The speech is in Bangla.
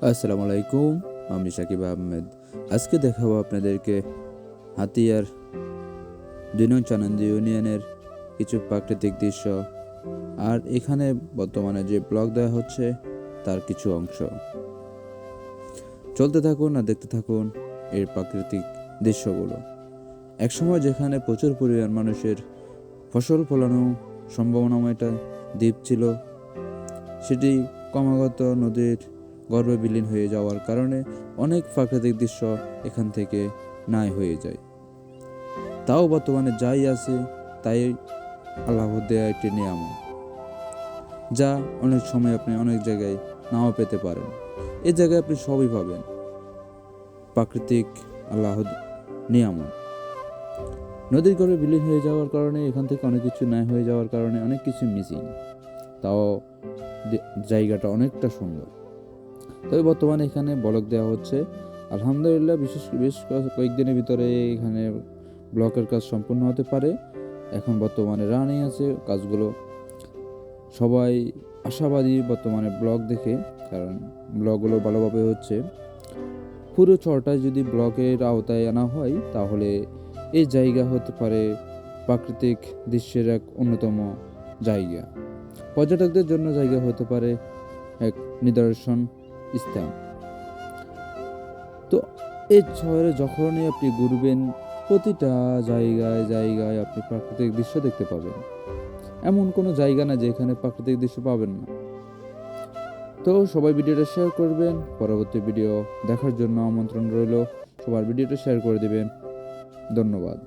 আসসালামু আলাইকুম, আমি সাকিব আহমেদ। আজকে দেখাবো আপনাদেরকে হাতিয়ার ২ নং চানন্দি ইউনিয়নের কিছু প্রাকৃতিক দৃশ্য, আর এখানে বর্তমানে যে ব্লক দেওয়া হচ্ছে তার কিছু অংশ। চলতে থাকুন আর দেখতে থাকুন এর প্রাকৃতিক দৃশ্যগুলো। একসময় যেখানে প্রচুর পরিমাণ মানুষের ফসল ফলানো সম্ভাবনাময় একটা দ্বীপ ছিল, সেটি ক্রমাগত নদীর গর্ভে বিলীন হয়ে যাওয়ার কারণে অনেক প্রাকৃতিক দৃশ্য এখান থেকে নাই হয়ে যায়। তাও বর্তমানে যাই আছে তাই আল্লাহর দেয়া একটি নিয়ামত, যা অনেক সময় আপনি অনেক জায়গায় নাও পেতে পারেন। এই জায়গায় আপনি সবই পাবেন, প্রাকৃতিক আল্লাহর নিয়ামত। নদীর গর্ভে বিলীন হয়ে যাওয়ার কারণে এখান থেকে অনেক কিছু নাই হয়ে যাওয়ার কারণে অনেক কিছু মিসিং, তাও জায়গাটা অনেকটা সুন্দর। তবে বর্তমানে এখানে ব্লক দেওয়া হচ্ছে, আলহামদুলিল্লাহ। বেশ কয়েকদিনের ভিতরে এখানে ব্লকের কাজ সম্পূর্ণ হতে পারে। এখন বর্তমানে রানিং আছে কাজগুলো। সবাই আশাবাদী বর্তমানে ব্লক দেখে, কারণ ব্লকগুলো ভালোভাবে হচ্ছে। পুরো চরটায় যদি ব্লকের আওতায় আনা হয় তাহলে এই জায়গা হতে পারে প্রাকৃতিক দৃশ্যের এক অন্যতম জায়গা। পর্যটকদের জন্য জায়গা হতে পারে এক নিদর্শন স্থান। তো এই শহরে যখনই আপনি ঘুরবেন, প্রতিটা জায়গায় জায়গায় আপনি প্রাকৃতিক দৃশ্য দেখতে পাবেন। এমন কোনো জায়গা না যেখানে প্রাকৃতিক দৃশ্য পাবেন না। তো সবাই ভিডিওটা শেয়ার করবেন। পরবর্তী ভিডিও দেখার জন্য আমন্ত্রণ রইল। সবার ভিডিওটা শেয়ার করে দিবেন। ধন্যবাদ।